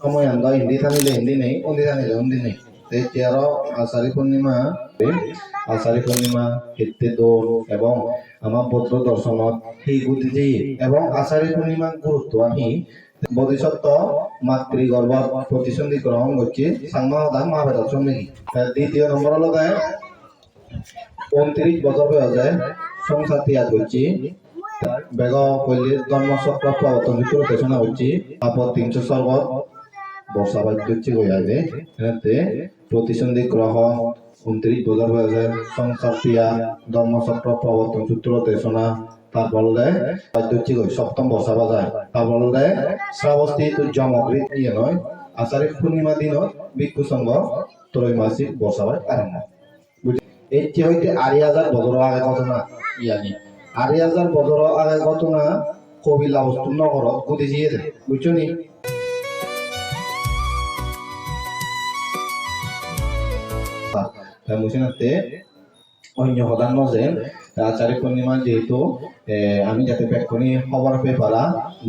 সময় আমরা হিন্দি থানিলে হিন্দি নেই উন্দি থানিলে উন্দি নেই তেরো আষাঢ়ী পূর্ণিমা হিতে দোল এবং আমার বৌদ্ধ দর্শনত হি গুটিজি এবং আষাঢ়ী পূর্ণিমা গুরুত্ব আহি বোধিসত্ত্ব মাতৃগর্ভ প্রতিসন্ধি গ্রহণ করছি সাংমা দান মহাবেদ সঙ্গী দ্বিতীয় নম্বর হলো 29 বছর হয়ে যায় সংসার ত্যাগ করছি বেগ কইলে ধর্মচক্র প্রবর্তন ঘোষণা করছি আপদ 300 সর্বত বর্ষা বাদ্য গই আগে এতে প্রতিসন্ধি গ্রহ 29 বছর হয়ে যায় সংসার ত্যাগ ধর্মচক্র প্রবর্তন সূত্র ঘোষণা তার বললে বাদ্য গই সপ্তম বর্ষা বাজায় তার বললে শ্রাবস্তি জমগ্রীত ইয়ে নয় আষাঢ়ী পূর্ণিমা দিনত ভিক্ষু সংঘ ত্রৈমাসিক বর্ষা বাজ আরম্ভ এটি হইতে 8,000 বছর আগে ঘটনা ইয়ানি 8,000 বছর আগে ঘটনা কবিলা বস্তু নগরত গুদিজিয়ে দেয় বুঝছো নি মুসিনাতে অন্য হদান নজে আচার্য পূর্ণিমা যেহেতু আমি যাতে পেক্ষণি খবর পেয়ে পারা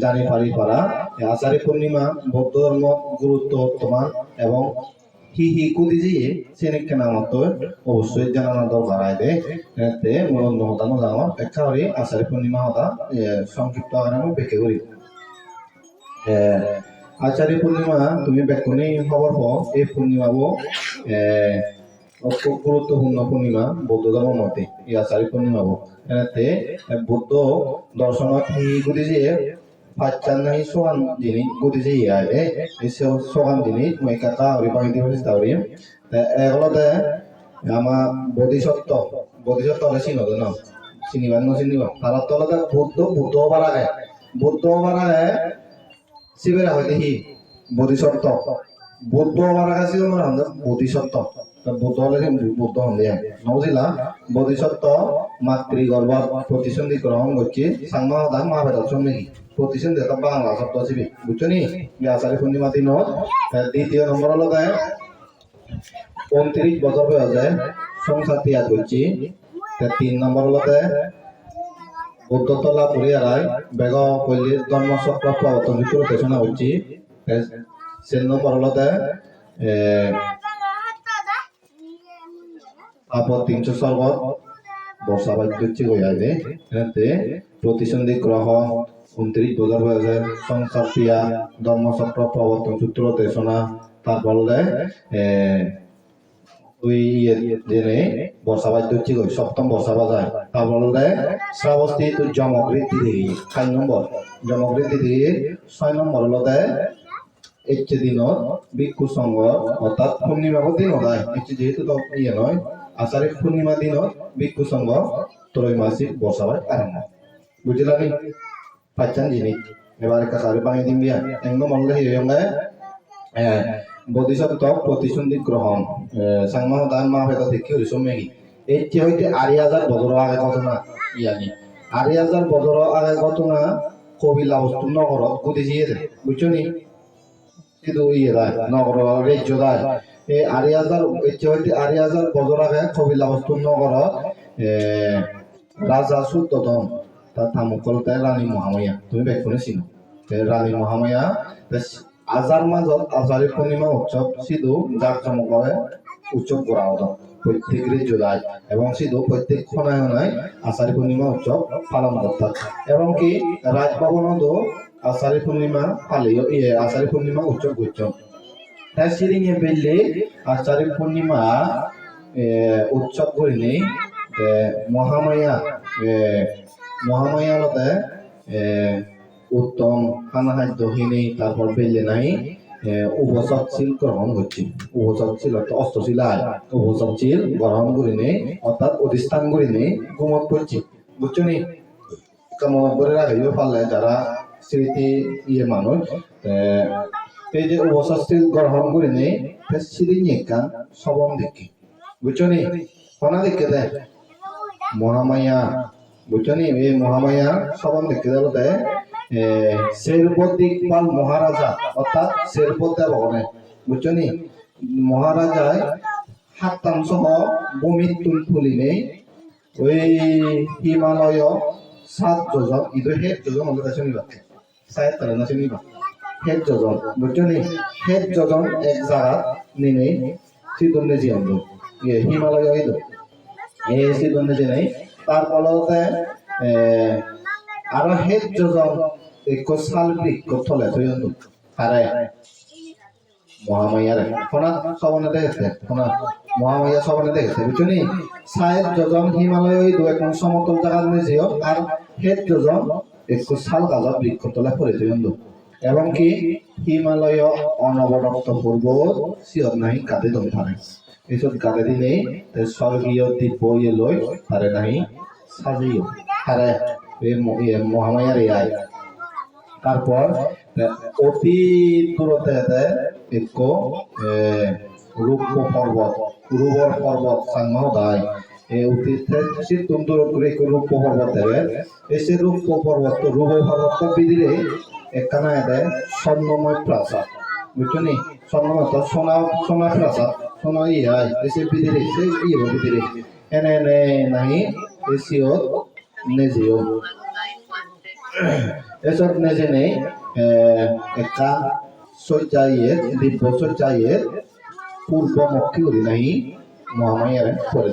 জানি পারি পারা আচার্য পূর্ণিমা বৌদ্ধ ধর্ম গুরুত্ব বর্তমান এবং হি কুদিজিয়ে সেনেকে নামত অবশ্যই জানানোর দরকার আইবে এতে অন্য হদানো যাওয়া ব্যাখ্যা করি আচার্য পূর্ণিমা হদা সংক্ষিপ্ত আকারে আমি ব্যাখ্যা করি আচার্য পূর্ণিমা তুমি পেক্ষণি খবর পাও এই পূর্ণিমাবো খুব গুরুত্বপূর্ণ পূর্ণিমা বৌদ্ধ ধর্ম মতে এই আচার্য পূর্ণিমা এতে বৌদ্ধ দর্শনত হি গুদিজিয়ে পাঁচান নাহি সোহান জিনিস গুদিজিয়ে আইবে সোহান জিনিস মই কাকা হরি পাইতে হইছে তাওরি এগুলোতে আমার বোধিসত্ত্ব হলে চিনো না চিনিবার চিনিবা তার তলতে বুদ্ধ হবার আগে শিবেরা হইতে হি বোধিসত্ত্ব বুদ্ধ হবার আগে ছিল না বোধিসত্ত্ব বুদ্ধ হলে বুদ্ধ হলে নজিলা বোধিসত্ত্ব মাতৃগর্ভ প্রতিসন্ধি গ্রহণ করছি সাংমা দান মহাবেদ সঙ্গী প্রতিসন্ধি বাংলা শব্দ আছে বুঝছো নি আষাঢ়ী পূর্ণিমা দিনত দ্বিতীয় নম্বর হলো 29 বছর হয়ে যায় সংসার ত্যাগ করছি 3 নম্বর হলো বুদ্ধতলা পরিয়ারায় বেগ কইলে ধর্মচক্র প্রবর্তন ঘোষণা করছি 4 নম্বর হলো আপদ 300 সর্বত বর্ষা বাদ্য গই আইবে এতে প্রতিসন্ধি গ্রহ 29 বছর হয়ে যায় সংসার ত্যাগ ধর্মচক্র প্রবর্তন সূত্র ঘোষণা তার বললে ওই জেনে বর্ষা বাদ্য গই সপ্তম বর্ষা বাজায় তার বললে শ্রাবস্তি জমগ্রীত দিদি 4 নম্বর জমগ্রীত দিদি 6 নম্বর হলো এচ্ছে দিনত ভিক্ষু সংঘ অর্থাৎ পূর্ণিমা দিন হয় এচ্ছে যেহেতু তো ইয়ে নয় আষাঢ়ী পূর্ণিমা দিনত ভিক্ষু সংঘ ত্রৈমাসিক বর্ষা বাজ আরম্ভ বুঝলাম পাচ্ছেন জিনিস এবার কাছারি পানি দিন দিয়া একদম মনে হিরঙ্গে বোধিসত্ত্ব প্রতিসন্ধি গ্রহণ সাংমা দান মা ভেদ দেখি হইছ মেগি এটি হইতে 8,000 বছর আগে ঘটনা ইয়ানি 8,000 বছর আগে ঘটনা কবিলা বস্তু নগরত গুদিজিয়ে দেয় বুঝছো নি কিন্তু ইয়ে দেয় নগর রাজ্য দেয় এই 8,000 বছর আগে কবিলা বস্তু নগরত রাজা সুদ্ধতম তার থামকল রানী মহামায়া তুমি বেক্ষণে চিনো রানী মহামায়া আজার মাজত আজারি পূর্ণিমা উৎসব সিধু জাকজমকভাবে উৎসব করা হতো প্রত্যেক জুলাই এবং সিধু প্রত্যেক খনায় খনায় আষাঢ়ী পূর্ণিমা উৎসব পালন করত এবং কি রাজভবনও আষাঢ়ী পূর্ণিমা পালিও আষাঢ়ী পূর্ণিমা উৎসব করছ তাই সিরিঙে বেললে আষাঢ়ী পূর্ণিমা উৎসব করিনি মহামায়া হতে উত্তম খানা খাদ্যখিনি তারপর বেলে নাই উপসৎশীল গ্রহণ করছি উপসৎশীল অর্থাৎ অষ্টশীলায় উপসৎশীল গ্রহণ করিনি অর্থাৎ অধিষ্ঠান করিনি গুমত করছি বুঝছো নি মনে করে রাখিব পারলে যারা স্মৃতি ইয়ে মানুষ এই যে উপসৎশীল গ্রহণ করিনি সিরিং একান সবন দেখি বুঝছো নি কোনা দেখে দেয় মহামায়া বুঝছো নি এই মহামায়া সবন দেখে দেয় শেরপদিকপাল মহারাজা অর্থাৎ শেরপদা ভবনে বুঝছো নি মহারাজায় হাত্তাংশ বমির তুল ফুলিনে ওই হিমালয় 7 যোজন ইদো হে যোজন হলে শুনিবা সাহেব তারা না শুনিবা হেড যজন বুঝছো নি হেড যজন এক জায়গা নিনে সিদুন্নে জিয়ন্দ হিমালয় হইল এই সিদুন্নে জিনে তার ফলতে আরো হেড যজন এক সাল বৃক্ষ থলে থইন্দ হারে মহামায়ারে কোনা সবনে দেখছে কোনা মহামায়া সবনে দেখছে বুঝছো নি সাহেব যজন হিমালয় হইল এখন সমতল জায়গা নিয়ে যেও আর হেড যজন এক সাল গাজা বৃক্ষ তলে পড়ে থইন্দ এবং কি হিমালয় অনবরত পূর্ব সিয়ত নাই কাঁদে দম পারে এইসব কাঁদে দিলে স্বর্গীয় দিব্য ইয়ে লই তারে নাই সাজিও তারে মহামায়ার আয় তারপর অতি দূরতে এক রূপ পর্বত রূপর পর্বত সাংহ দায় এই অতীতে তুম দূর করে রূপ পর্বত দেবে এসে রূপ পর্বত রূপ পর্বত বিদিরে একখানা এদের স্বর্ণময় প্রাসাদ বুঝছো নি স্বর্ণময় তো সোনা সোনা প্রাসাদ সোনা ইহাই এসে বিদিরে সে ইয়ে বিদিরে এনে এনে নাই এসিও নেজিও এসব নেজে নেই একটা সজ্জাইয়ের দিব্য সজ্জাইয়ের পূর্বমুখী উড়ি নাই মহামায়ার পরে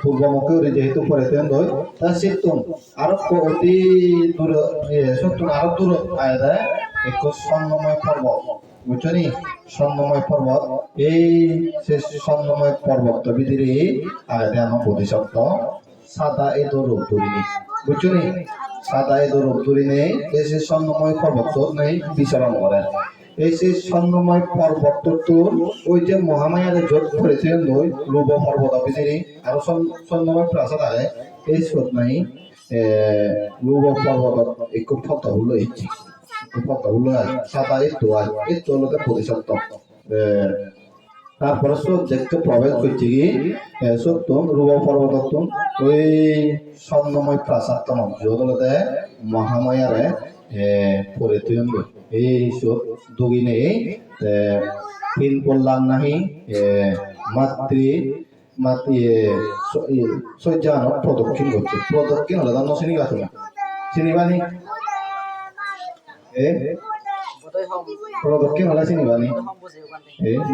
পূর্বমুখী উড়ি যেহেতু পরে তা সেতুন আরো অতি দূর সত্যুন আরো দূর আয়দা এক স্বর্ণময় পর্বত বুঝছো নি স্বর্ণময় পর্বত এই শেষ স্বর্ণময় পর্বত বিধিরে আয়দা আমার বোধিসত্ত্ব সাদা এই রূপ ধরিনি বুঝছো নি সাদা এই রূপ ধরিনে এসে স্বর্ণময় পর্বত নেই বিচরণ করে এই সেই স্বর্ণময় পর্বত তোর ওই যে মহামায়ার যোগ করেছিলেন ওই রূপ পর্বত বিধিরে আরো স্বর্ণময় প্রাসাদ আয় এই সোধ নাই রূপ পর্বত একটু ফত হলো ইচ্ছি ফত হলো সাদা এই তোলতে প্রতিশত তারপরে সূর্যকে প্রবেশ করছে কি সত্যম রূপ পর্বত ওই স্বর্ণময় প্রাসাদ মধ্যে মহামায়ারে পরে তুই এই সব দুগিনে তিন পল্লান নাহি মাতৃ মাতৃ সজ্জান প্রদক্ষিণ করছে প্রদক্ষিণ হলে তার নচিনি গাছ না চিনিবানি প্রদক্ষিণ হলে চিনিবানি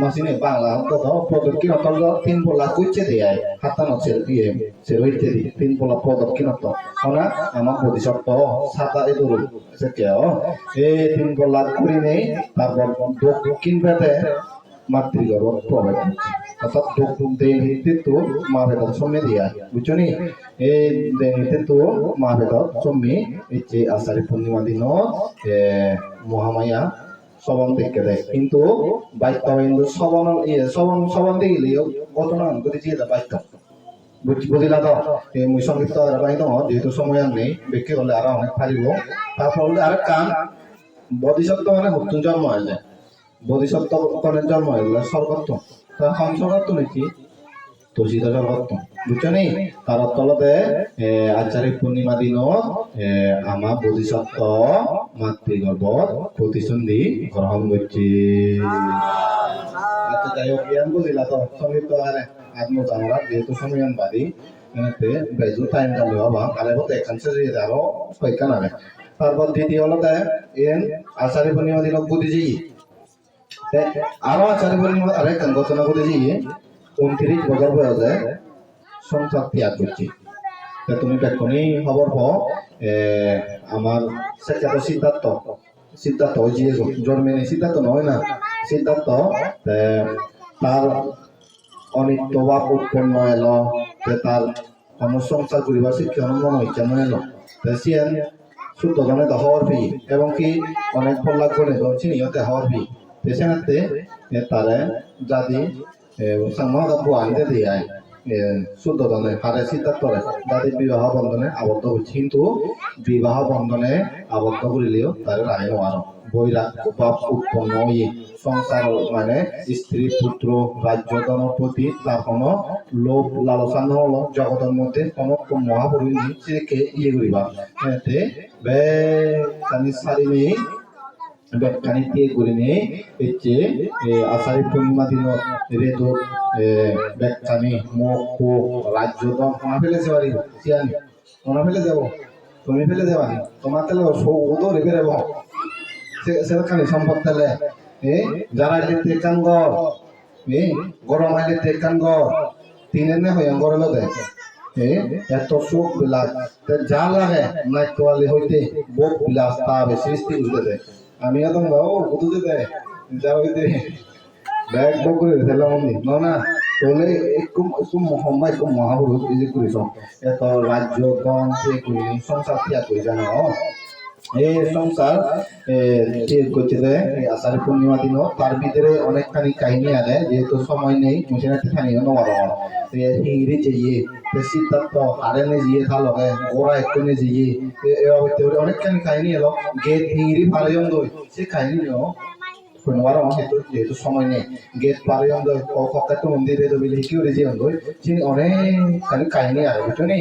নচিনি বাংলা কথা প্রদক্ষিণ হল তিন পল্লা কুচ্ছে দিয়ে হাতানো সে হইতে দি তিন পল্লা প্রদক্ষিণ হনা আমার বোধিসত্ত্ব সাদা এই দূর সে কেউ এই তিন পল্লা করি নেই তারপর দক্ষিণ পেতে মাতৃগর্ভ প্রবেশ অর্থাৎ দেহ তো মা ভেতর সঙ্গে দিয়া বুঝছো নি এই দেহ তো মা ভেতর সঙ্গে এই যে আষাঢ়ী পূর্ণিমা দিন মহামায়া সবন দেখতে দেয় কিন্তু বাক্য কিন্তু সবন সবন দেখিলেও ঘটনা করে দিয়ে বাক্য বুঝিলা তো মুই সংক্ষিপ্ত বাহিত যেহেতু সময় আর নেই বেশি হলে আরো অনেক পারিব তারপর হলে আর কান বোধিসত্ত্ব মানে নতুন জন্ম হয়ে যায় বোধিসত্ত্ব কনের জন্ম হয়ে গেল স্বর্গত্ব হংসগত্ব নাকি তুলসিত স্বর্গত্ব বুঝছো নি তার তলতে আচার্য পূর্ণিমা দিন আমার বোধিসত্ত্ব মাতৃগর্ভত প্রতিসন্ধি গ্রহণ করছে আচ্ছা যাই হোক ইয়ান বুঝিলা তো সংক্ষিপ্ত আরে আত্ম জানলা যেহেতু সময়ান বাদী এতে বেজু টাইম জানলে হবা আরে বলতে এখানসে যে আরো পরীক্ষা নামে তারপর দ্বিতীয় হলতে এন আচার্য পূর্ণিমা দিন বুঝিছি আরো আচার্য পূর্ণিমা আরেক ঘটনা বুঝিছি 29 বছর বয়সে সংসার ত্যাগ করছি তুমি বেক্ষণই খবর পাও আমার সেটা সিদ্ধার্থ সিদ্ধার্থ ওই যে জন্মে নেই সিদ্ধার্থ নয় না সিদ্ধার্থ তার অনিত্য বা উৎপন্ন এলো তার সংসার করিবার শিক্ষা মনে ইচ্ছা মনে এলো সিয়ান শুদ্ধ জনে হওয়ার ফি এবং কি অনেক ফল্লা করে চিনিয়তে হওয়ার ফি সেখানে তারা জাতি সাংবাদিক আনতে দিয়ে শুদ্ধ জনে হারে সিদ্ধার্থরে যাদের বিবাহ বন্ধনে আবদ্ধ হচ্ছে কিন্তু বিবাহ বন্ধনে আবদ্ধ করিলেও তার রায় আরো বৈরা উৎপন্ন সংসার মানে স্ত্রী পুত্র রাজ্য প্রতি তার কোনো লোভ লালসা নহল জগতের মধ্যে কোনো মহাপুরুষকে ইয়ে করিবা এতে বে সারি নেই ব্যাখ্যানি দিয়ে করে নিয়ে হচ্ছে আষাঢ়ী পূর্ণিমা দিন রেদো ব্যাখ্যানি মুখ রাজ্য দম কোনা ফেলেছে বাড়ি চিয়ানি কোনা ফেলে যাবো তুমি ফেলে যাবা তোমার তাহলে ওদো রেখে দেবো সেখানে সম্পদ তাহলে যারা এলে কাঙ্গর গরম আইলে কাঙ্গর তিনে না হয়ে গরল দেয় এত সুখ বিলাস যা লাগে নাই তোয়ালে হইতে বোক বিলাস তা সৃষ্টি বুঝতে দেয় আমি এখন বুঝতে দেয় যা হইতে ব্যাগ বক করে দিলাম না তোলে একটু একটু মহম্মা একটু মহাপুরুষ এই যে করিস এত রাজ্য গণ করি সংসার ত্যাগ করি জানো এই সংসার করছে আষাঢ় পূর্ণিমা দিন তার ভিতরে অনেকখানি কাহিনী আনে যেহেতু সময় নেই মুসিনাটি স্থানীয় নবার হিংড়ি যেয়ে সিদ্ধার্থ হারেনে যেয়ে থালকে গোড়া একটু যেয়ে অনেকখানি কাহিনী এলো গেট হিংড়ি পারে সে কাহিনী নবার যেহেতু সময় নেই গেট পারে ককাতো মন্দিরে বিলি কি যে অনেকখানি কাহিনী আর বুঝছো নি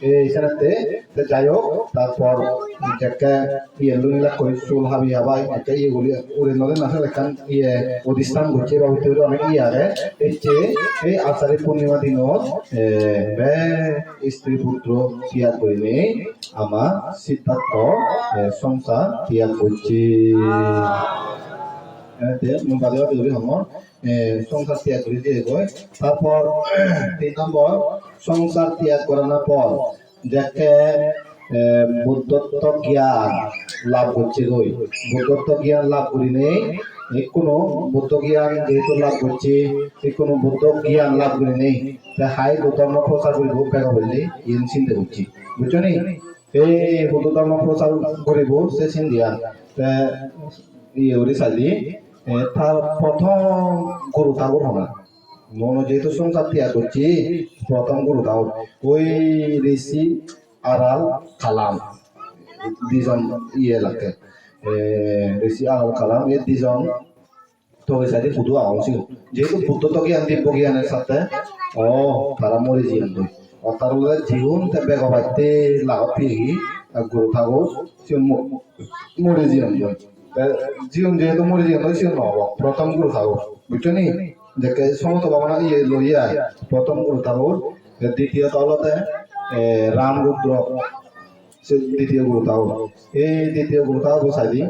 এইখানেতে যাই হোক তারপর একটা লুনিলা করে চুল হাবি হাবাই একটা ইয়েগুলি উড়ে নদী না এখান প্রতিষ্ঠান ঘুরছে বা ভিতরে অনেক আগে এই আষাঢ়ী পূর্ণিমা দিনত স্ত্রী পুত্র ত্যাগ করিলে আমার সিদ্ধার্থ সংসার ত্যাগ করছে সংসার ত্যাগ করে দিয়ে তারপর 3 নম্বর সংসার ত্যাগ করানোর পর যাকে বুদ্ধত্ব জ্ঞান লাভ করছে বুদ্ধত্ব জ্ঞান লাভ করি নেই কোনো বুদ্ধ জ্ঞান যেহেতু লাভ করছে কোনো বুদ্ধ জ্ঞান লাভ করি নেই হাই ধর্ম প্রচার করিব বেগা বললে ইন চিন্তা করছি বুঝছো নি এই বুদ্ধ ধর্ম প্রচার করিব সে চিন্তা ইয়ে করে চালি তার প্রথম গরু থাকবো না মনে যেহেতু সংসার ত্যাগ করছি প্রথম গরু থাক ওই ঋষি আড়াল কালাম দুজন ইয়ে লাগে ঋষি আড়াল কালাম এই দুজন তো ওই সাইডে শুধু আওয়াজ যেহেতু বুদ্ধ তো জ্ঞান দিব্য জ্ঞানের সাথে তারা মরে জীবন দই তার জীবন বেগ বাড়তে লাভ পেয়ে গরু থাকো সে মরে জীবন দই জীবন যেহেতু মরে জীবন দই সে নহব প্রথম গরু থাকো বুঝছো নি যে সমস্ত ভাবনা ইয়ে লইয়া প্রথম গরু থাকো দ্বিতীয় তলতে রামরুদ্র সে দ্বিতীয় গুরু থাকো এই দ্বিতীয় গুরু থাকো সাইদি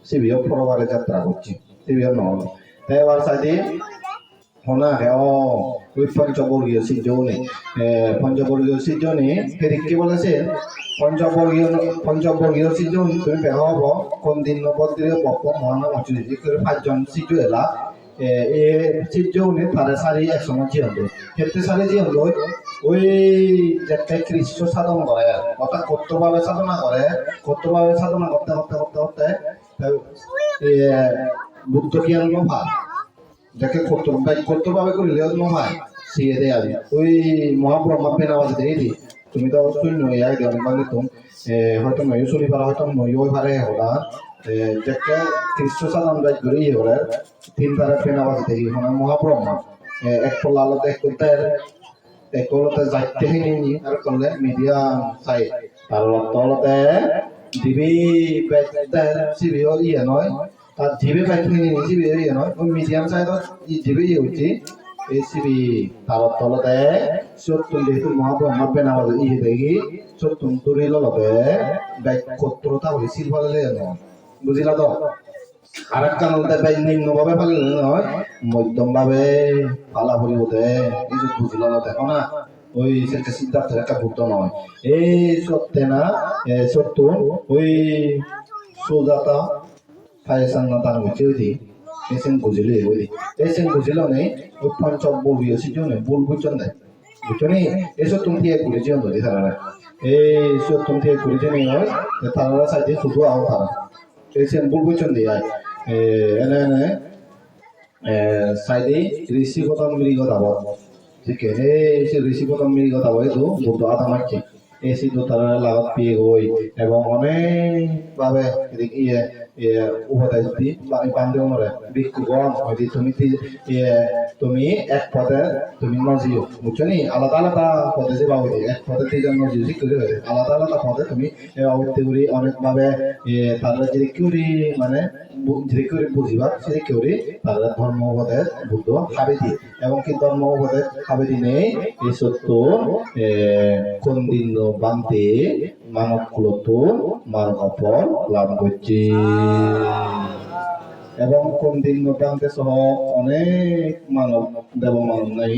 সে বিয়ে পরবারে যাত্রা করছে সে বিয়ে নহল তাই এবার সাইদি হনা ওই পঞ্চবর্গীয় সিদ্ধনে পঞ্চবর্গীয় সিদ্ধনে হেরি কি বলেছে পঞ্চবর্গীয় সিদ্ধন তুমি বেহা হব কোন দিন নবদ্রীয় পক্ষ মহানা অচুরি করে 5 জন সিদ্ধ এলা এ সিদ্ধনে তারা সারি একসঙ্গে জীবন দেয় ক্ষেত্রে সারি জীবন দেয় ওই একটা কৃষ্ণ সাধন করে অর্থাৎ কর্তভাবে সাধনা করে কর্তভাবে সাধনা করতে করতে করতে করতে বুদ্ধ জ্ঞান নভাব যাকে কর্তভাবে করিলে নভায় সিয়ে দেয় আমি ওই মহাব্রহ্মা পেন আওয়াজ দেখি তুমি তো শূন্য ইয়াই দেওয়া মানে তুমি হয়তো নয় শুনি পারা হয়তো নয় পারে হলা যাকে কৃষ্ণ সাধন রাজ করে ইয়ে করে 3 তারা পেন আওয়াজ দেখি মহাব্রহ্মা এক পল্লা আলোতে এক করতে একলতে যাইতে হিনি আর করলে মিডিয়াম সাই আর তলতে দিবি পেতে সিবি ইয়ে নয় তার জিবে পাইতে হিনি সিবি ইয়ে নয় ওই মিডিয়াম সাইজ জিবে ইয়ে হচ্ছে এই সিবি তার তলতে সত্তর যেহেতু মহাব্রহ্মা বেনাওয়া ইয়ে দেখি সত্তর তুরি ললতে ব্যাগ কত্রতা হলে সিলভালে বুঝিলা তো আর একটা নলতে ব্যাগ নিম্নভাবে পালে নয় মধ্যম ভাবে পালা পরিব দে এই যে বুঝিলা দেখো না ওই সেটা সিদ্ধার্থের একটা বুদ্ধ নয় এই সত্যে না সত্য ওই সোজাতা ফায়সান না তার হচ্ছে ওই দিক এসেন বুঝিলে ওই দিক এসেন বুঝিল নেই ওই পঞ্চবর্গীয় সিজনে ভুল বুঝছেন দেয় বুঝছো নি এসব তুমি দিয়ে করে জীবন ধরে তারা এই সব তুমি দিয়ে করে যে নেই হয় তারা সাইডে শুধু আও তারা এসেন ভুল বুঝছেন দিয়ে এনে এনে সাইডে ঋষি কথা মৃগ দাবত ঠিক আছে সে ঋষি কথা মৃগ দাবত তো বুদ্ধ আধা মারছে এসি তো তারা লাভ পেয়ে হই এবং অনেকভাবে ইয়ে উপদেশ দি বান্ধব নরে ভিক্ষুগণ হয়তো তুমি এক পদে তুমি নজিও বুঝছো নি আলাদা আলাদা পদে যে বাবু এক পদে 3 জন নজিও শিক্ষিত হয়েছে আলাদা আলাদা পদে তুমি অবৃত্তি করি অনেকভাবে তারা যদি কিউরি মানে যদি কিউরি বুঝিবা সেটা কিউরি তারা ধর্ম উপদেশ বুদ্ধ খাবে দিয়ে এবং কি ধর্ম উপদেশ খাবে দিনে এই সত্য কোন দিন বানতে মানব কুলত মানব লাভ করছে এবং কোন দিন প্রান্তে সহ অনেক মানব দেব মানব নাই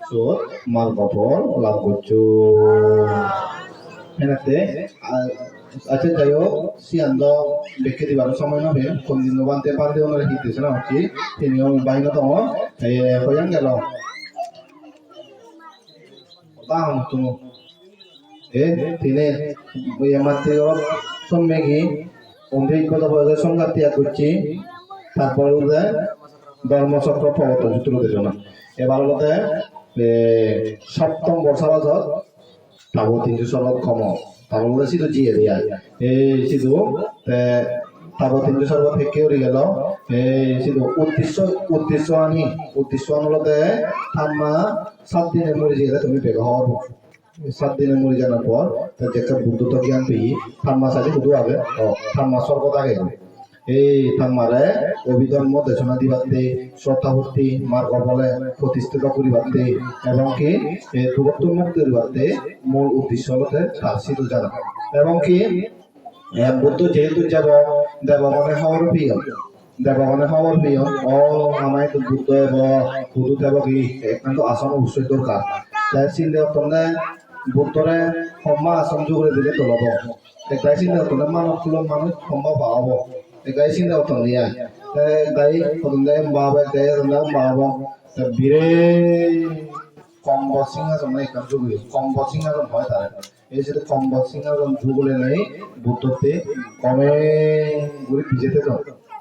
সুদ মার্গ ফল লাভ করছো এনাতে আচ্ছা যাই হোক সিয়ান্দ বেঁকে দিবার সময় নবে কোন দিন বানতে পারলে ওনারা হিতেছে না হচ্ছি তিনিও বাইনা দङ হইয়াং গেল তাহলে তুমি তিনি ওই মাতৃ সম্মেগি অন্ধ্রিকগত বয়সের সংঘাত ত্যাগ করছি তারপর ধর্মচক্র প্রবর্তন সূত্র দেশনা এবার হলতে সপ্তম বর্ষাবাজত তাবো 300 সর্বত কম তাবো বলে সিধু জিয়ে দিয়া এই সিধু তাবো 300 সর্বত থেকে উড়ে গেল এই সিধু উদ্দেশ্য আনলতে থাম্মা 7 দিনের মরে যেতে তুমি বেগ হওয়ার 7 দিনের মরে যাওয়ার পর একটা বুদ্ধ তো জ্ঞান পেয়ে থাম্মা সাথে শুধু আগে থাম্মা স্বর্গত আগে এই থাম্মারে অভিধর্ম দেশনা দিবাতে শ্রদ্ধাভক্তি মার্গ বলে প্রতিষ্ঠিত করিবাতে এবং কি দূরত্ব মুক্তি করিবাতে মূল উদ্দেশ্য হতে তার সিদ্ধ জানা এবং কি বুদ্ধ যেহেতু যাব দেবগণে হওয়ার প্রিয় ও আমায় তো বুদ্ধ বুদ্ধ দেব কি একান্ত আসন অবশ্যই দরকার তাই চিন্তা করতে বুদ্ধরে সম্মা আসন জুড়ে দিলে তোলাব একটাই চিন্তা করতে মানব তুলো মানুষ সম্মা পাওয়াব একটাই চিন্তা করতে নিয়ে তাই প্রথমে বাবা একটাই বাবা বীরে কম্ব সিংহাসন এখান যুগে কম্ব সিংহাসন হয় তারা এই সেটা কম্ব সিংহাসন যুগলে নেই বুদ্ধতে কমে ঘুরে বিজেতে তো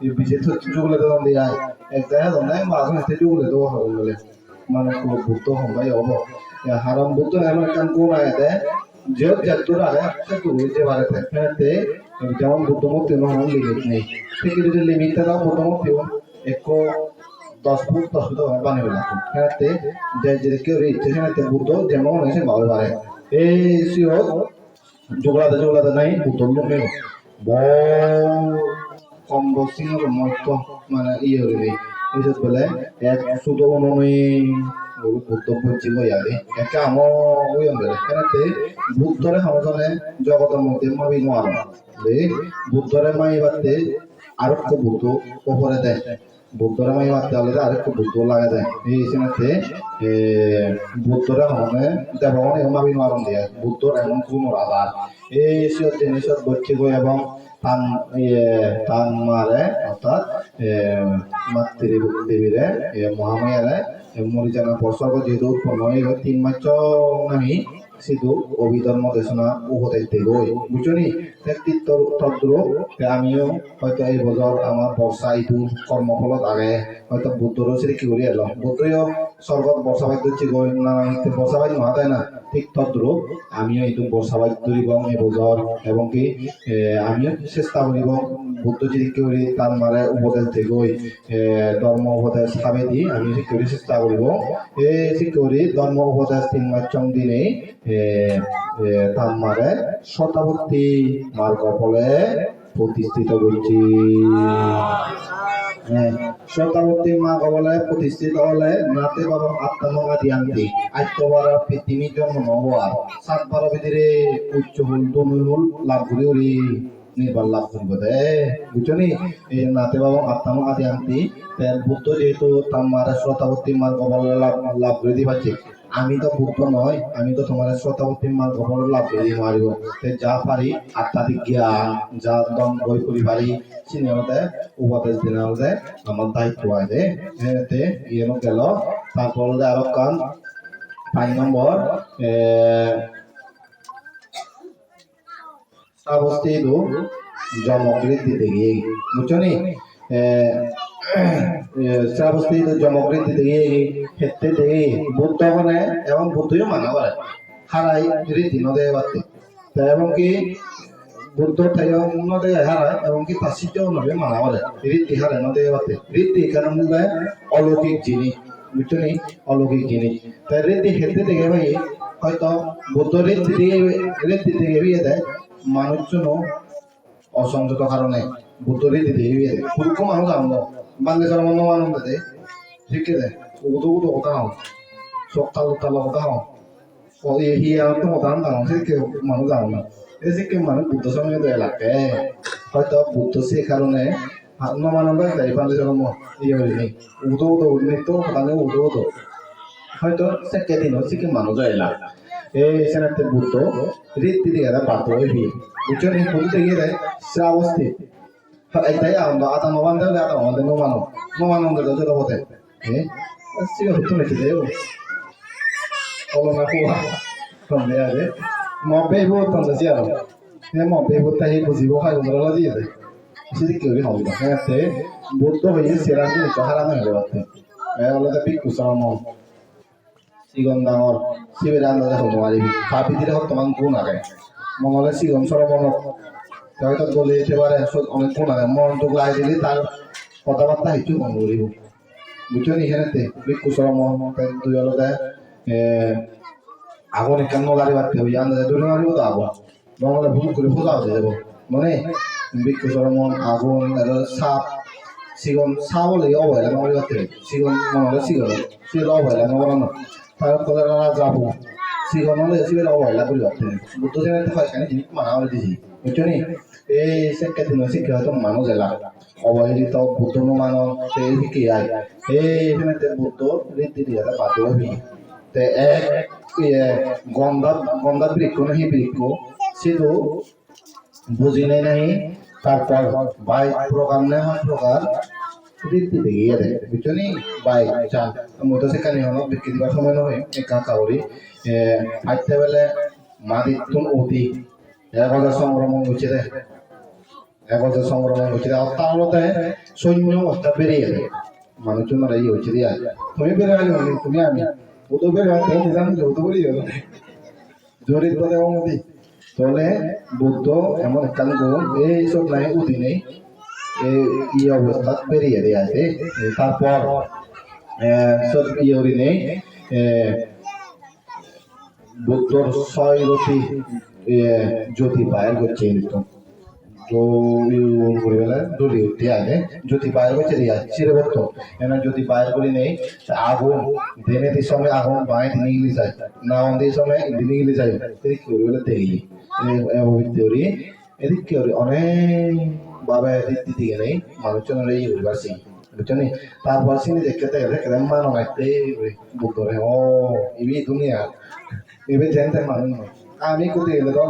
এই বিজেতে যুগলে তো দিয়ে একটাই নাই মাঝে হাতে যুগলে তো বলে মানুষ বুদ্ধ সম্ভাই হব হারাম বুদ্ধ এমন কান কোন আয়াতে যে যতদূর আগে ততদূর যে বাড়াতে এতে যেমন বুদ্ধমূর্তি নহন লিমিট নেই ঠিক যদি লিমিটটা দাও বুদ্ধমূর্তি এক 10 ফুট 10 ফুট বানিয়ে রাখুন এতে যে কেউ ইচ্ছে সেনাতে বুদ্ধ যেমন এসে ভাবে পারে এই সিও জোগলাতে নাই বুদ্ধ লোক নেই কম বসিং মত মানে ইয়ে হয়ে নেই এই বলে এক শুধু অনুনয় বুদ্ধ বুঝি গয়ালে একা আমো ওই অন্ধরে কেনতে বুদ্ধরে সমজনে জগতের মধ্যে মাবি নোয়ার রে বুদ্ধরে মাই বাতে আরক্ষ বুদ্ধ উপরে দেয় বুদ্ধরে মাই বাতে আলাদা আরক্ষ বুদ্ধ লাগা দেয় এই সিনাতে বুদ্ধরে সমনে দেবগণে মাবি নোয়ার দিয়ে বুদ্ধর এমন কোন আবার এই সব জিনিসত বচ্চে গো এবং তান মারে অর্থাৎ মাতৃ দেবীরে মহামায়ারে মরিজানা বর্ষক যেহেতু উৎপন্ন হয়ে 3 মাস নামি সিধু অভিধর্ম দেশনা উপদায়িত্বে গই বুঝনি তদ্রুপ আমিও হয়তো এই বছর আমার বর্ষা ইদু কর্মফলত আগে হয়তো বুদ্ধরও সেটা কি করি এলাম বুদ্ধও স্বর্গত বর্ষাবাদ দিচ্ছি গই না বর্ষাবাদ নোয়া তাই না ঠিক তদ্রুপ আমিও ইদু বর্ষাবাদ ধরিব এই বছর এবং কি আমিও চেষ্টা করিব বুদ্ধ যদি কি করি তার মারে উপদেশ দিগই ধর্ম উপদেশ খাবে দি আমি শিক্ষা চেষ্টা করিব এই শিক্ষা ধর্ম উপদেশ 3 মাস দিনে তার মারে শতাবর্তী মার্গ ফলে প্রতিষ্ঠিত করছি শতাবর্তী মার্গ বলে প্রতিষ্ঠিত হলে নাতে বাবা আত্মমঙ্গা দিয়ান্তি আত্মবার পৃথিবীর জন্ম নবার 7-12 ভিতরে উচ্চ হুল দনুল লাভ করি ওরি নির্বাল লাভ করিব দে বুঝছনি এই নাতে বাবা আত্মমঙ্গা দিয়ান্তি বুদ্ধ যেহেতু তার মারে শতাবর্তী মার্গ বলে লাভ করে দিবাচ্ছে আমি তো বুদ্ধ নয় আমি তো তোমার শতাবর্তী মার্গ বলে লাভ করে দিয়ে মারিব যা পারি আত্মাধিক জ্ঞান যা দম বই করি পারি সিনেমাতে উপদেশ দিন হলে আমার দায়িত্ব আছে এতে ইয়ে গেল তারপর আরো কান 5 নম্বর শ্রাবস্তির জমগ্রিত দিতে গিয়ে বুঝছনি শ্রাবস্তির জমগ্রিত দিতে গিয়ে ক্ষেত্রে দিয়ে বুদ্ধ মানে এবং বুদ্ধও মানা করে হারাই রীতি নদে বাড়তে এবং কি বুদ্ধ নদে হারায় এবং কি পাশ্চিত্য নদে মানা করে রীতি হারায় নদে বাড়তে রীতি কারণ অলৌকিক জিনিস বুঝছনি অলৌকিক জিনিস তাই রীতি ক্ষেত্রে দেখে ভাই হয়তো বুদ্ধ রীতি থেকে বিয়ে দেয় মানুষজন অসংযত কারণে বুদ্ধ রীতি থেকে বিয়ে দেয় খুব মানুষ আনন্দ বাংলাদেশের মন্য আনন্দ দেয় ঠিক আছে উদো কথা হও সকাল কথা হও হিয়া তো কথা আনতাম সে মানুষ জানো না এসে মানুষ বুদ্ধ সঙ্গে তো এলাকায় হয়তো বুদ্ধ সে কারণে নমানন্দ যাই পান্ডে জন্ম ইয়ে হইনি উদো উদো উঠনি তো তাহলে উদো উদো হয়তো সেকে দিন হচ্ছে কি মানুষ এলা এই সেনাতে বুদ্ধ রীতি দিকে বাধ্য হইবি বুঝছো নি বুদ্ধ গিয়ে দেয় সে অবস্থিত এটাই আমরা আতা নবান দেবে আতা আমাদের নমানন্দ যত হতে হ্যাঁ সিগা হতো নাকি দেব অলনা কুয়া তন্দে আরে মবেবো তন্দে সিয়ারো মবেবো তাই বুঝিবো খাই উমরা দিয়ে দেয় সেদিক কেউ হবে না হ্যাঁ বুদ্ধ হয়ে সেরানি তো হারানো হয়ে যাচ্ছে অলরেডি পিকু সামন সিগন ডাঙর শিবের আন্দাজে হতো মারিবি পাপি দিলে বর্তমান গুণ আগে মঙ্গলে সিগন সরমন হয়তো বলে যেতে পারে অনেক গুণ আগে মন তো লাই দিলে তার কথাবার্তা হিচু মন করিব বুঝছো নি এখানে পিকু সরমন দুই আলাদা আগুন একান্ন গাড়ি বাড়তে হবে আন্দাজে দুটো মারিব তো আগুন মঙ্গলে ভুল করে ফোজা হতে যাবো মনে বিক্ষু সরমন আগুন সাপ সিগন সাবলে অবহেলা নগরী বাড়তে সিগন মনে সিগন সিগন অবহেলা নগরানো তারপরে যাবো সিগন হলে সিগের অবহেলা করি বাড়তে বুদ্ধ জেনে হয় কেন জিনিস মানা হলে দিছি বুঝছো নি এই শিক্ষা দিন শিক্ষা হয়তো মানুষ এলা অবহেলিত বুদ্ধ মানব সেই শিখে আয় এইখানে বুদ্ধ রীতি দিয়ে বাধ্য হবি তে এক গন্ধা বৃক্ষ নাহি বৃক্ষ শুধু বুঝি নাই তারপর বাই প্রকার নেই প্রকার রীতি দেখিয়ে দেয় বুঝছো নি বাই চান মতো সেখানে হলো বিক্রি দিবার সময় নয় একা কাউরি আইতে বেলে মাদিতুন অতি 1000 সংক্রমণ হচ্ছে দেয় 1000 সংক্রমণ হচ্ছে তাহলে সৈন্য অবস্থা বেরিয়ে দেয় মানুষজনরা এই হচ্ছে দিয়ে তুমি বেরো তুমি আমি ও তো বেরো জানি তো বলি জরিত পদে অমতি তাহলে বুদ্ধ এমন একটা গুণ এইসব নাই অধীনে এই অবস্থা বেরিয়ে দেয় আছে তারপর সব ইয়ে অধীনে বুদ্ধর 6 রতি জ্যোতি বাইর করছে কিন্তু ডলি উঠতে আগে জ্যোতি বাইর করছে দিয়া চিরে বলতো এনা জ্যোতি বাইর করে নেই আগুন দিনে দি সময় আগুন বাঁয়ে দিনে গিলি যায় না অন্ধের সময় দিনে গিলি যায় এদিক কি বলে দেখি তেওরি এদিক কি অনেক ভাবে রীতি দিকে নেই মানুষজনের এই উর্বাসী বুঝছো নি তারপর সিনি দেখতে দেখে মানো নাইতে বুদ্ধরে ও ইবি দুনিয়া এবে জানতে মানুষ আমি কোথায় এলে তো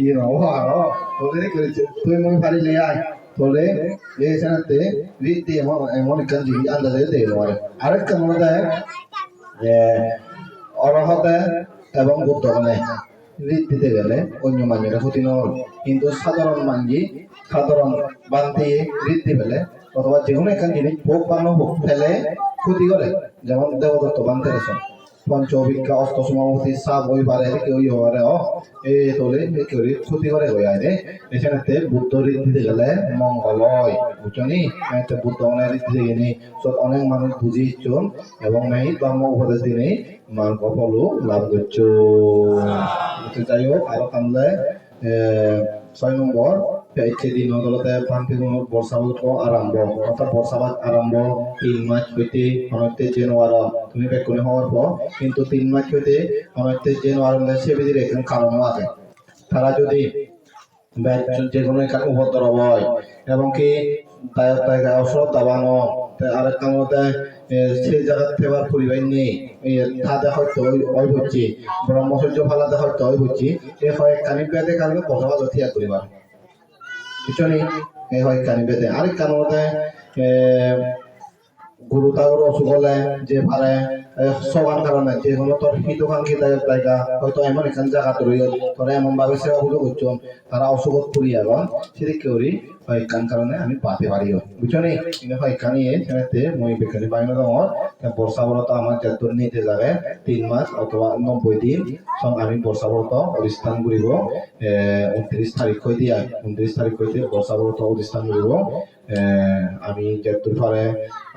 ইয়ে না ও আরো তোদের করেছে তুই মই পারি লে আয় তোলে এই সাথে রীতি এমন একটা জিনিস আন্দাজে দিয়ে দেওয়ার আরেকটা মনে হয় অরহতে এবং বুদ্ধগণে রীতিতে গেলে অন্য মানুষেরা ক্ষতি নয় কিন্তু সাধারণ বান্তি রীতি পেলে অথবা যে কোনো একটা জিনিস ভোগ বানো হোক ফেলে ক্ষতি করে যেমন দেবদত্ত বান্তের পঞ্চবিজ্ঞা অস্ত সমাপতি সাপ ওই পারে কেউ হওয়ারে এই তোলে কেউ ক্ষতি করে হয়ে আয় এখানে বুদ্ধ রীতিতে গেলে মঙ্গল হয় বুঝছো নি বুদ্ধ অনেক রীতিতে গেলে সব অনেক মানুষ বুঝি ইচ্ছুন এবং নাই ধর্ম উপদেশ দিনে মার্গ ফলও লাভ করছো যাই হোক আরো কামলে 6 নম্বর দিন অদলতে পান্তিগুণৰ বৰ্ষাবত আৰম্ভ অৰ্থাৎ বৰ্ষাবাদ আৰম্ভ 3 মাস হইতে 29 জানুয়ারি তুমি বেকুনে হওয়ার পর কিন্তু 3 মাস হইতে 29 জানুয়ারি সে বিধির একজন কারণও আছে তারা যদি যে কোনো একটা উপদ্রব হয় এবং কি তাই অশ্রদ্ধা বানো আরেকটা মধ্যে সেই জায়গার থেকে পরিবার নেই তাতে হয়তো ওই হচ্ছে ব্রহ্মচর্য ফালাতে হয়তো ওই হচ্ছে এই হয় কানি পেতে কারণে বসবাস ত্যাগ করিবার পিছনে এই হয় কানি পেতে আরেক কারণ মধ্যে গুরু তাগর অসুখ হলে যে পারে সবার কারণে যে কোনো তোর হিতকাঙ্ক্ষী জায়গা হয়তো এমন এখান জায়গা তৈরি তোরা এমন ভাবে সেবা পুজো করছো তারা অসুখত পড়ি এবং সেদিক করি হয় কান কারণে আমি পাতে পারিও বুঝছো নি হয় কানিয়ে সেখানে মই বেকারি বাইনা দমর বর্ষা ব্রত আমার যাত্রা নিতে যাবে 3 মাস অথবা 90 দিন আমি বর্ষা ব্রত অধিষ্ঠান করিব 29 তারিখ হইতে 29 তারিখ হইতে বর্ষা ব্রত অধিষ্ঠান করিব আমি যাত্রা পারে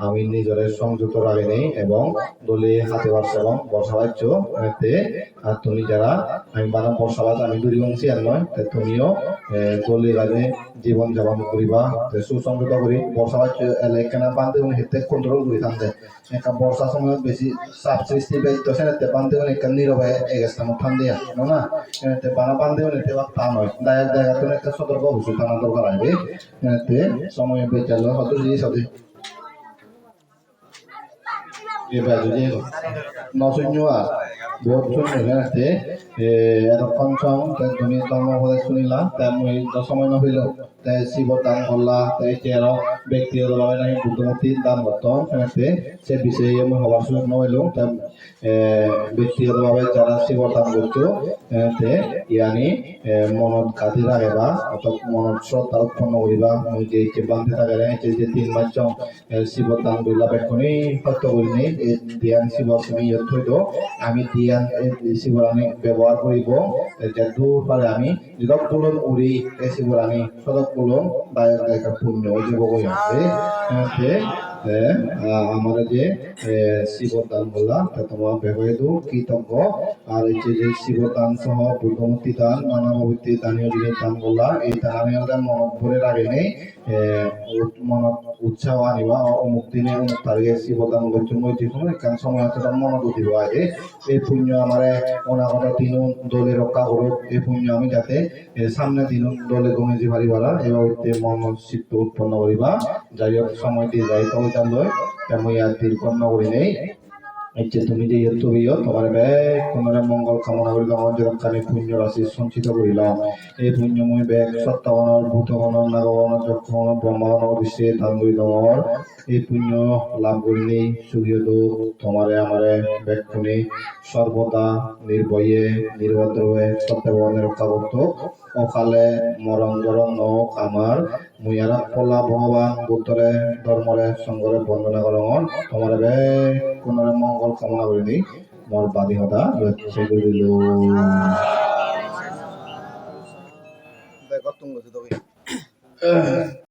আমি নিজের সংযুক্ত রাখি নেই এবং দলে হাতে বর্ষাবাম বর্ষাবাচ্য এতে আর তুমি যারা আমি বানাম বর্ষাবাদ আমি দুই অংশী আর নয় তুমিও দলে গানে জীবন যাপন করিবা সুসংগত করি বর্ষাবাচ্য এলাকা বান্ধে হেতে কন্ট্রোল করি থাকতে একটা বর্ষার সময় বেশি চাপ সৃষ্টি বেশি সেনাতে বান্ধে একটা নীরবে এগেস্তাম ঠান্ডিয়া না এতে বানা বান্ধে এতে তা নয় দায়ের জায়গাতে একটা সতর্ক অবশ্যই থানা দরকার আসবে এতে সময় বেচালো হয়তো যদি সাথে jadi maksudnya buat শুনিলে রাতে এতক্ষণ সং তুমি ধর্মপদে শুনিলা তাই মই দশময় নহিল তাই শিব দান করলা তাই তের ব্যক্তিগতভাবে নাই বুদ্ধমূর্তি দান করত সেনাতে সে বিষয়ে মই হবার সুযোগ নহইল তাই ব্যক্তিগতভাবে যারা শিব দান করতো তে ইয়ানি মনত গাঁথি রাখেবা অর্থাৎ মনত শ্রদ্ধা উৎপন্ন করিবা মই যে বান্ধে থাকে যে 3 মাস শিব দান করিলা বেক্ষণি সত্য করিনি ধ্যান শিব তুমি থৈতো আমি ধ্যান শিবরানি ব্যবহার করিব যেহেতু পারে আমি যত পুলন উড়ি শিবরানি সদক পুলন দায়ক দায়িকা পুণ্য জীবকই আছে আমার যে শিবদান বললা তোমার ব্যবহৃত কৃতজ্ঞ আর এই যে শিবদান সহ বুদ্ধমূর্তি দান মানবমূর্তি দানীয় জিনিস দান বললা এই দানীয় দান মনত ভরে রাখে নেই মনত উৎসাহ আনিবা অমুক দিনে অমুক তারিখে শিবদান করছো মই যে কোনো এখান সময় আছে তার মনত উঠিব আগে এই পুণ্য আমার অনাগত দিন দলে রক্ষা করুক এই পুণ্য আমি যাতে সামনে দিন দলে গমে যে ভারি ভাড়া এবার মন চিত্ত উৎপন্ন করিবা যাই হোক সময় দিয়ে যাই তবে তার লয় তেমন আর দীর্ঘন্ন করি নেই ইচ্ছে তুমি যে ইয়ো তোমার ব্যাগ তোমার মঙ্গল কামনা করি আমার যেরকম আমি পুণ্য রাশি সঞ্চিত করিলাম এই পুণ্যময় ব্যাগ সত্যগণর ভূতগণর নাগগণর যক্ষগণর ব্রহ্মগণর বিশ্বে দান করি তোমার এই পুণ্য লাভ করিনি সুখীয় দুঃখ তোমারে আমারে ব্যাগখনি সর্বদা নির্ভয়ে নির্ভদ্র হয়ে সত্যভগবানের রক্ষা করত অকালে মরণ গরম নক আমার মুয়ারা পলা ভগবান বুদ্ধরে ধর্মরে সঙ্গরে বন্দনা করঙর তোমার বে কোনরে মঙ্গল কামনা করিনি মোর বাদী হতা সেই করে দিল দেখো তুমি